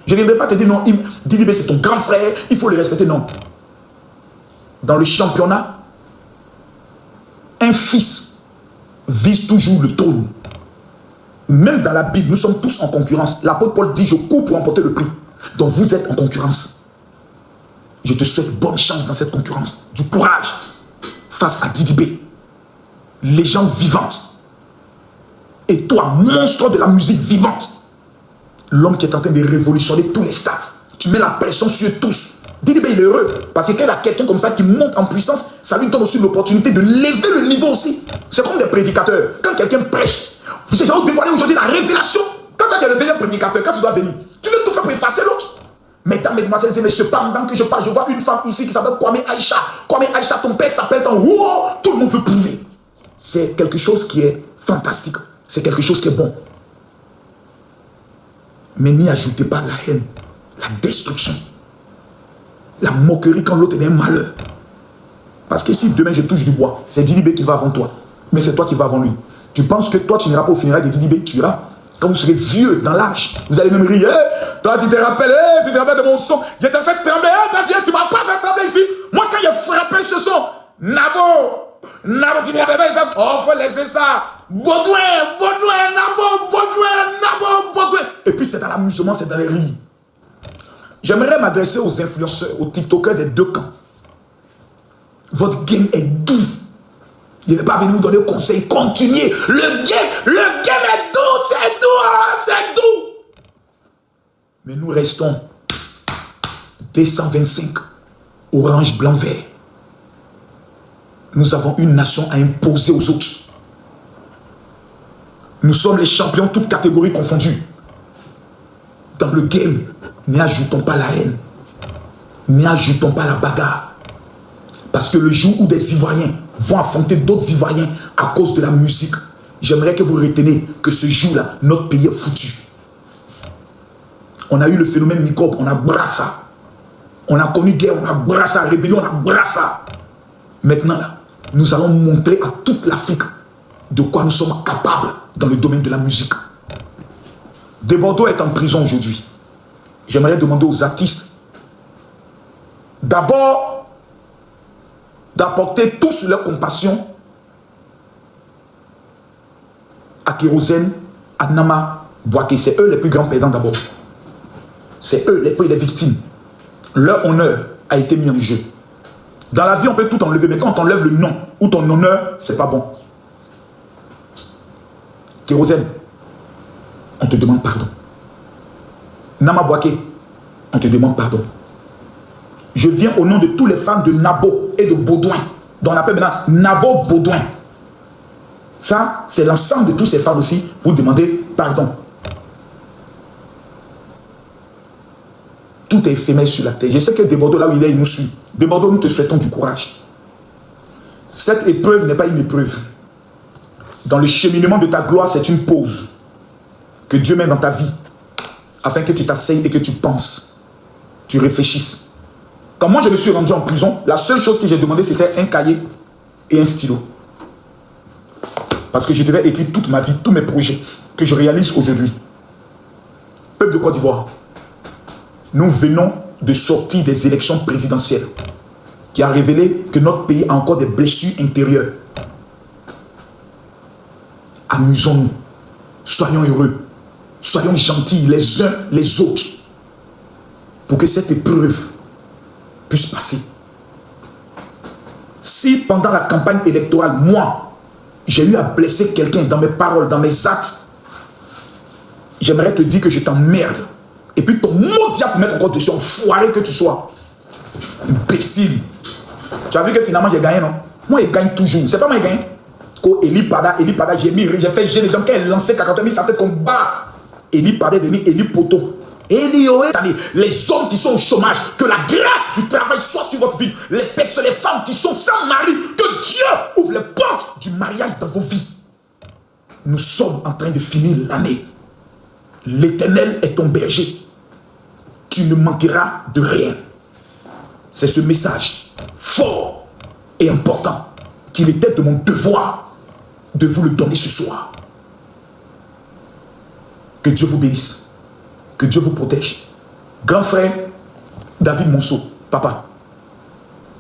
Je ne viendrai pas te dire non, Didi B c'est ton grand frère, il faut le respecter. Non. Dans le championnat, un fils vise toujours le trône. Même dans la Bible, nous sommes tous en concurrence. L'apôtre Paul dit, je cours pour emporter le prix. Donc vous êtes en concurrence. Je te souhaite bonne chance dans cette concurrence. Du courage face à Didi B. Légende vivante. Et toi, monstre de la musique vivante. L'homme qui est en train de révolutionner tous les stars. Tu mets la pression sur tous. Didi B, il est heureux. Parce que quand il y a quelqu'un comme ça qui monte en puissance, ça lui donne aussi l'opportunité de lever le niveau aussi. C'est comme des prédicateurs. Quand quelqu'un prêche, j'ai dévoilé aujourd'hui la révélation. Quand tu es le deuxième prédicateur, quand tu dois venir, tu veux tout faire pour effacer l'autre. Mesdames, mesdemoiselles et messieurs, pendant que je parle, je vois une femme ici qui s'appelle Kwame Aïcha. Kwame Aïcha, ton père s'appelle ton wow, tout le monde veut prouver. C'est quelque chose qui est fantastique. C'est quelque chose qui est bon. Mais n'y ajoutez pas la haine, la destruction, la moquerie quand l'autre est un malheur. Parce que si demain je touche du bois, c'est Didi B qui va avant toi. Mais c'est toi qui vas avant lui. Tu penses que toi tu n'iras pas au funérailles de Didi B, tu iras. Quand vous serez vieux dans l'âge, vous allez même rire. Hey, toi tu te rappelles de mon son. Je t'ai fait trembler. Ta vieille, tu m'as pas fait trembler ici. Moi quand j'ai frappé ce son, Nabo, tu te rappelles pas, oh faut laisser ça. Baudouin, Nabo. Et puis c'est dans l'amusement, c'est dans les rires. J'aimerais m'adresser aux influenceurs, aux TikTokers des deux camps. Votre game est doux. Je ne vais pas venir vous donner un conseil. Continuez. Le game est doux. C'est doux. Mais nous restons 225. Orange, blanc, vert. Nous avons une nation à imposer aux autres. Nous sommes les champions, toutes catégories confondues. Dans le game, n'ajoutons pas la haine. N'ajoutons pas la bagarre. Parce que le jour où des Ivoiriens vont affronter d'autres Ivoiriens à cause de la musique, j'aimerais que vous reteniez que ce jour-là, notre pays est foutu. On a eu le phénomène Nicob, on a Brassa. On a connu guerre, on a Brassa. Rébellion, on a Brassa. Maintenant, là, nous allons montrer à toute l'Afrique de quoi nous sommes capables dans le domaine de la musique. De Bordeaux est en prison aujourd'hui. J'aimerais demander aux artistes d'abord d'apporter tous leur compassion à Kérosène, à Nama, Boaké. C'est eux les plus grands perdants d'abord. C'est eux les victimes. Leur honneur a été mis en jeu. Dans la vie, on peut tout enlever, mais quand on enlève le nom ou ton honneur, c'est pas bon. Kérosène, on te demande pardon. Nama Boaké, on te demande pardon. Je viens au nom de tous les fans de Nabo et de Baudouin, dont on appelle maintenant Nabo Baudouin. Ça, c'est l'ensemble de tous ces fans aussi. Vous demandez pardon. Tout est éphémère sur la terre. Je sais que de Bordeaux, là où il est, il nous suit. De Bordeaux, nous te souhaitons du courage. Cette épreuve n'est pas une épreuve. Dans le cheminement de ta gloire, c'est une pause que Dieu met dans ta vie afin que tu t'asseyes et que tu penses, tu réfléchisses. Quand moi je me suis rendu en prison, la seule chose que j'ai demandé c'était un cahier et un stylo. Parce que je devais écrire toute ma vie, tous mes projets que je réalise aujourd'hui. Peuple de Côte d'Ivoire, nous venons de sortir des élections présidentielles qui a révélé que notre pays a encore des blessures intérieures. Amusons-nous, soyons heureux, soyons gentils les uns les autres pour que cette épreuve puisse passer. Si pendant la campagne électorale, moi, j'ai eu à blesser quelqu'un dans mes paroles, dans mes actes, j'aimerais te dire que je t'emmerde. Et puis ton mot diable pour mettre encore dessus, enfoiré que tu sois. Imbécile. Tu as vu que finalement j'ai gagné, non? Moi, il gagne toujours. C'est pas moi qui gagne. Eli Pada, j'ai fait gêner les gens qui ont lancé 40 000 sa tête comme bas. Eli Pada est devenu Eli Poto. Les hommes qui sont au chômage, que la grâce du travail soit sur votre vie. Les personnes, les femmes qui sont sans mari, que Dieu ouvre les portes du mariage dans vos vies. Nous sommes en train de finir l'année. L'Éternel est ton berger. Tu ne manqueras de rien. C'est ce message fort et important qu'il était de mon devoir de vous le donner ce soir. Que Dieu vous bénisse. Que Dieu vous protège. Grand frère David Monceau, papa,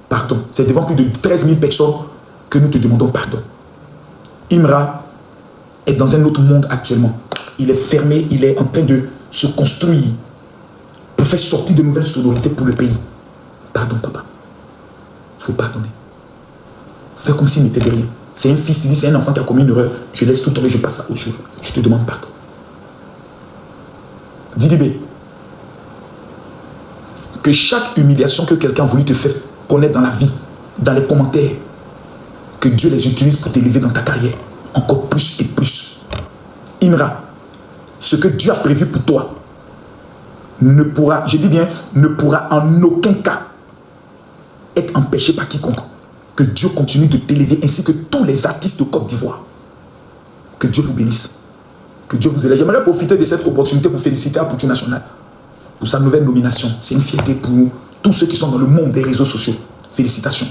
pardon. C'est devant plus de 13 000 personnes que nous te demandons pardon. Imra est dans un autre monde actuellement. Il est fermé, il est en train de se construire pour faire sortir de nouvelles sonorités pour le pays. Pardon, papa. Il faut pardonner. Fais comme s'il n'était de rien. C'est un fils, tu dis c'est un enfant qui a commis une erreur. Je laisse tout tomber, je passe à autre chose. Je te demande pardon. Didibé, que chaque humiliation que quelqu'un a voulu te faire connaître dans la vie, dans les commentaires, que Dieu les utilise pour t'élever dans ta carrière, encore plus et plus. Imra, ce que Dieu a prévu pour toi ne pourra, je dis bien, ne pourra en aucun cas être empêché par quiconque. Que Dieu continue de t'élever ainsi que tous les artistes de Côte d'Ivoire. Que Dieu vous bénisse. Que Dieu vous élève. J'aimerais profiter de cette opportunité pour féliciter Apoutou National pour sa nouvelle nomination. C'est une fierté pour tous ceux qui sont dans le monde des réseaux sociaux. Félicitations.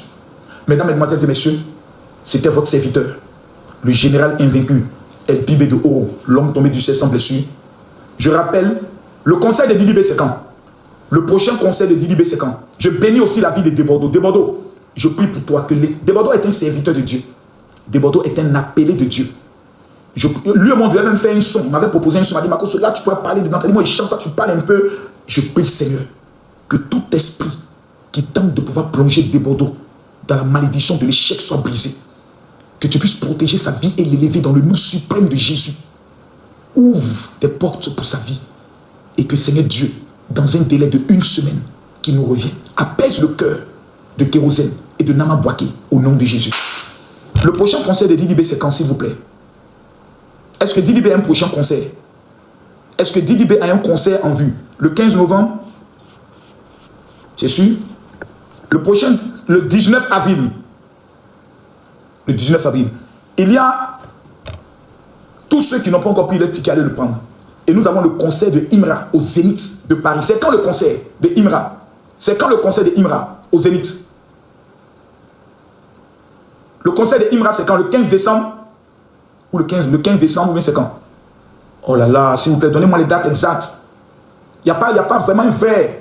Mesdames, Mesdemoiselles et Messieurs, c'était votre serviteur, le général invaincu, El Pibé de Oro, l'homme tombé du ciel sans blessure. Je rappelle, le conseil de Didibé c'est quand? Le prochain conseil de Didibé c'est quand? Je bénis aussi la vie de Debordo. Debordo, je prie pour toi que Debordo est un serviteur de Dieu. Debordo est un appelé de Dieu. Lui, mon Dieu, avait même fait un son. Il m'avait proposé un son. Il m'a dit, Marcos, là, tu pourrais parler dedans. Il dit, moi, il chante, toi, tu parles un peu. Je prie, Seigneur, que tout esprit qui tente de pouvoir plonger Debordo dans la malédiction de l'échec soit brisé. Que tu puisses protéger sa vie et l'élever dans le nom suprême de Jésus. Ouvre des portes pour sa vie. Et que, Seigneur Dieu, dans un délai de 1 semaine, qui nous revient, apaise le cœur de Kérosène et de Nama Bouaké au nom de Jésus. Le prochain concert de Didibé, c'est quand, s'il vous plaît? Est-ce que Didibé a un prochain concert? Est-ce que Didibé a un concert en vue? Le 15 novembre? C'est sûr? Le prochain, le 19 avril. Le 19 avril. Il y a tous ceux qui n'ont pas encore pris le ticket à aller le prendre. Et nous avons le concert de Imra au Zénith de Paris. C'est quand le concert de Imra? C'est quand le concert de Imra au Zénith? Le concert de Imra, c'est quand? Le 15 décembre? Ou le 15 décembre, mais c'est quand? Oh là là, s'il vous plaît, donnez-moi les dates exactes. Il n'y a pas vraiment un verre.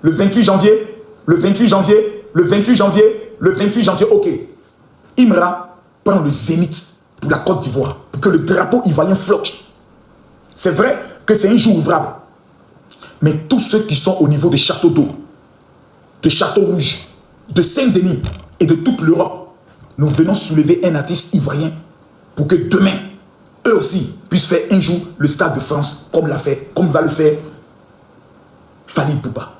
Le 28 janvier, le 28 janvier, le 28 janvier, le 28 janvier, ok. Imra prend le Zénith pour la Côte d'Ivoire, pour que le drapeau ivoirien flotte. C'est vrai que c'est un jour ouvrable. Mais tous ceux qui sont au niveau de Château d'Eau, de Château Rouge, de Saint-Denis et de toute l'Europe, nous venons soulever un artiste ivoirien pour que demain, eux aussi puissent faire un jour le Stade de France, comme l'a fait, comme va le faire Fali Poupa.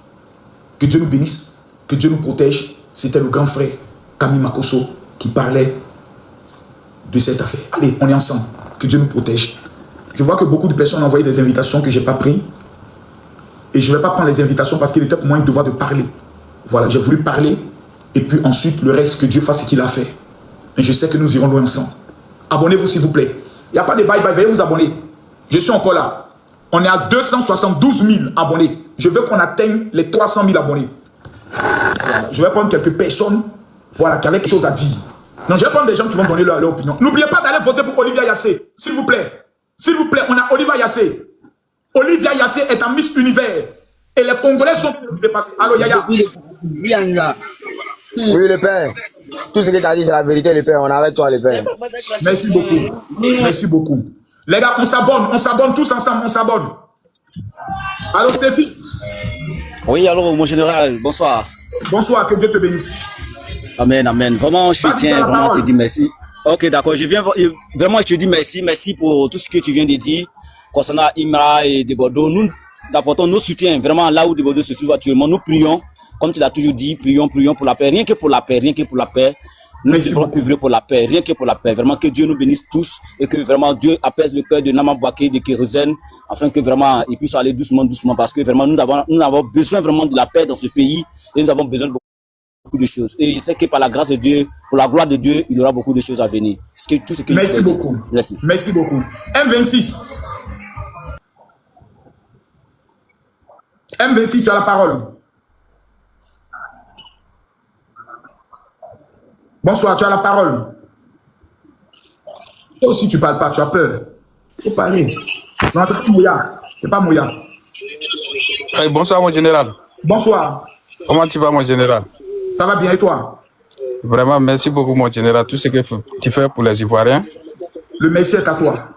Que Dieu nous bénisse, que Dieu nous protège. C'était le grand frère Camille Makosso qui parlait de cette affaire. Allez, on est ensemble. Que Dieu nous protège. Je vois que beaucoup de personnes ont envoyé des invitations que je n'ai pas prises. Et je ne vais pas prendre les invitations parce qu'il était pour moi un devoir de parler. Voilà, j'ai voulu parler. Et puis ensuite, le reste, que Dieu fasse ce qu'il a fait. Et je sais que nous irons loin ensemble. Abonnez-vous s'il vous plaît. Il n'y a pas de bye-bye, veuillez vous abonner. Je suis encore là. On est à 272 000 abonnés. Je veux qu'on atteigne les 300 000 abonnés. Voilà. Je vais prendre quelques personnes voilà, qui avaient quelque chose à dire. Donc je vais prendre des gens qui vont donner leur opinion. N'oubliez pas d'aller voter pour Olivia Yassé. S'il vous plaît. S'il vous plaît, on a Olivia Yassé. Olivia Yassé est en Miss Univers. Et les Congolais sont dépassés. Allô, Yaya. Oui, le père. Tout ce que tu as dit, c'est la vérité, le père. On arrête toi, le père. Merci beaucoup. Merci beaucoup. Les gars, on s'abonne tous ensemble, on s'abonne. Allô, Stéphie. Oui, allô, mon général, bonsoir. Bonsoir, que Dieu te bénisse. Amen, amen. Vraiment, je tiens vraiment à te dire merci. Ok, d'accord, vraiment, je te dis merci pour tout ce que tu viens de dire concernant Imra et Debordo. Nous apportons nos soutiens, vraiment là où Debordo se trouve actuellement. Nous prions, comme tu l'as toujours dit, prions pour la paix, rien que pour la paix, rien que pour la paix. Nous devons œuvrer pour la paix, rien que pour la paix. Vraiment que Dieu nous bénisse tous et que vraiment Dieu apaise le cœur de Nama Bouaké, de Kérosène, afin que vraiment il puisse aller doucement, parce que vraiment nous avons besoin vraiment de la paix dans ce pays et nous avons besoin de beaucoup de choses. Et je sais que par la grâce de Dieu, pour la gloire de Dieu, il y aura beaucoup de choses à venir. Merci beaucoup. Merci. Merci beaucoup. M26. M26, tu as la parole. Bonsoir, tu as la parole. Toi aussi, tu ne parles pas, tu as peur. Il faut parler. Non, c'est pas Mouya. C'est pas Mouya. Hey, bonsoir, mon général. Bonsoir. Comment tu vas, mon général? Ça va bien et toi? Vraiment, merci beaucoup, mon général. Tout ce que tu fais pour les Ivoiriens. Le merci est à toi.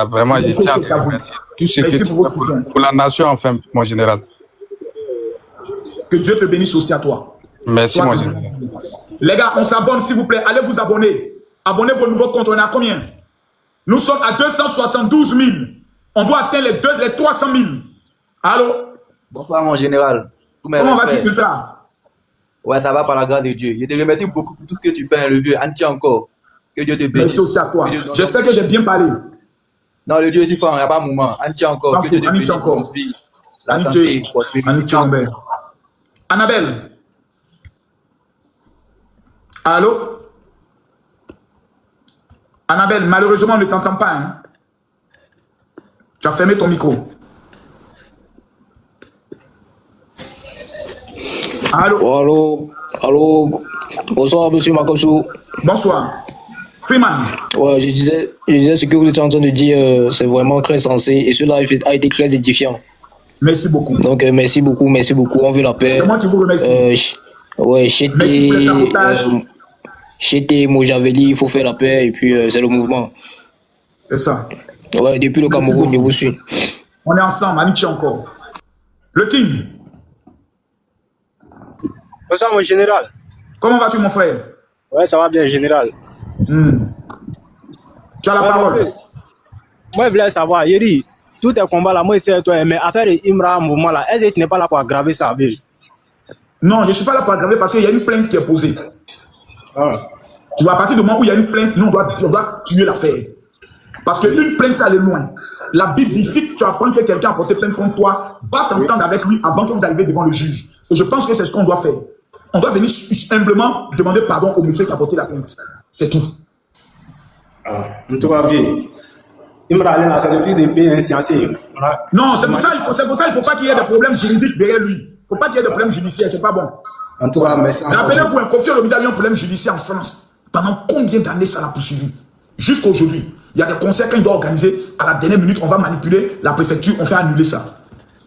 Vraiment, je tiens à vous. Tout ce que tu fais pour la nation, enfin, mon général. Que Dieu te bénisse aussi à toi. Merci, mon général. Les gars, on s'abonne, s'il vous plaît. Allez vous abonner. Abonnez vos nouveaux comptes. On est à combien? Nous sommes à 272 000. On doit atteindre les 300 000. Allô? Bonsoir, mon général. Comment vas-tu, Ultra? Ouais, ça va par la grâce de Dieu. Je te remercie beaucoup pour tout ce que tu fais, le vieux. Anti encore. Que Dieu te bénisse. Merci aussi à toi. J'espère que j'ai bien parlé. Non, le Dieu est si fort, il n'y a pas un moment. Anti encore. Que Dieu te bénisse. La santé, prospérité. Annabelle. Allô? Annabelle, malheureusement, on ne t'entend pas. Hein? Tu as fermé ton micro. Allô? Oh, allô? Allô? Bonsoir, monsieur Makosou. Bonsoir. Freeman. Ouais, je disais ce que vous êtes en train de dire, c'est vraiment très sensé et cela a été très édifiant. Merci beaucoup. Donc, merci beaucoup. On veut la paix. C'est moi qui vous remercie. Ouais, Chété, Mojaveli, il faut faire la paix et puis c'est le mouvement. C'est ça. Ouais, depuis le Cameroun, je vous suis. On est ensemble, amitié encore. Le King. Bonsoir, mon général. Comment vas-tu, mon frère? Ouais, ça va bien, général. Tu as la parole. Moi, je voulais savoir, Yeri, tous tes combats là, moi, c'est toi, mais affaire Imra, mouvement là, est-ce que tu n'es pas là pour aggraver ça, ville? Non, je ne suis pas là pour aggraver parce qu'il y a une plainte qui est posée. Ah. Tu vois, à partir du moment où il y a une plainte, nous, on doit tuer l'affaire. Parce qu'une plainte, elle est loin. La Bible dit, si tu apprends que quelqu'un a porté plainte contre toi, va t'entendre avec lui avant que vous arriviez devant le juge. Et je pense que c'est ce qu'on doit faire. On doit venir humblement demander pardon au monsieur qui a porté la plainte. C'est tout. En tout cas, Imra, c'est le fils de pays insensé. Non, c'est pour ça qu'il ne faut pas qu'il y ait des problèmes juridiques derrière lui. Il ne faut pas qu'il y ait des problèmes judiciaires, c'est pas bon. En tout cas, merci. Rappelez-vous, un Kofi Olomide a eu un problème judiciaire en France. Pendant combien d'années ça l'a poursuivi? Jusqu'à aujourd'hui. Il y a des concerts qu'il doit organiser. À la dernière minute, on va manipuler la préfecture, on fait annuler ça.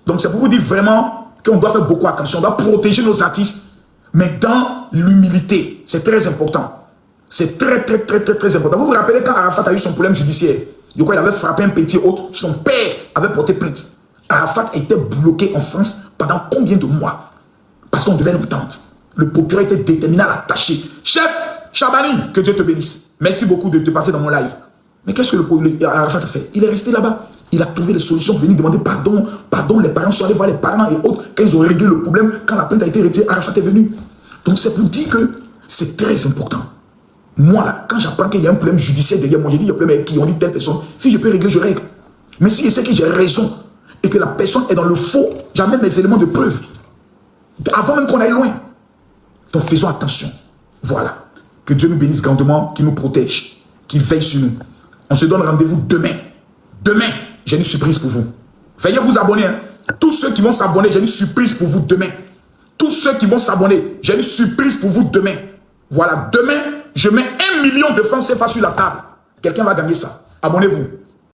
Donc c'est pour vous dire vraiment qu'on doit faire beaucoup attention. On doit protéger nos artistes, mais dans l'humilité. C'est très important. C'est très important. Vous vous rappelez quand Arafat a eu son problème judiciaire? Il avait frappé un petit autre. Son père avait porté plainte. Arafat était bloqué en France pendant combien de mois? Parce qu'on devait l'entendre. Le procureur était déterminé à l'attacher. Chef Chabani, que Dieu te bénisse. Merci beaucoup de te passer dans mon live. Mais qu'est-ce que le Arafat a fait? Il est resté là-bas. Il a trouvé les solutions, venir demander pardon. Pardon, les parents sont allés voir les parents et autres. Quand ils ont réglé le problème, quand la plainte a été retirée, Arafat est venu. Donc c'est pour dire que c'est très important. Moi, là, quand j'apprends qu'il y a un problème judiciaire derrière moi, j'ai dit il y a un problème avec qui, on dit telle personne. Si je peux régler, je règle. Mais si je sais que j'ai raison et que la personne est dans le faux, j'amène les éléments de preuve. Avant même qu'on aille loin. Donc faisons attention. Voilà. Que Dieu nous bénisse grandement, qu'il nous protège, qu'il veille sur nous. On se donne rendez-vous demain. Demain, j'ai une surprise pour vous. Veuillez vous abonner. Hein. Tous ceux qui vont s'abonner, j'ai une surprise pour vous demain. Tous ceux qui vont s'abonner, j'ai une surprise pour vous demain. Voilà, demain, je mets 1 million de francs CFA sur la table. Quelqu'un va gagner ça. Abonnez-vous.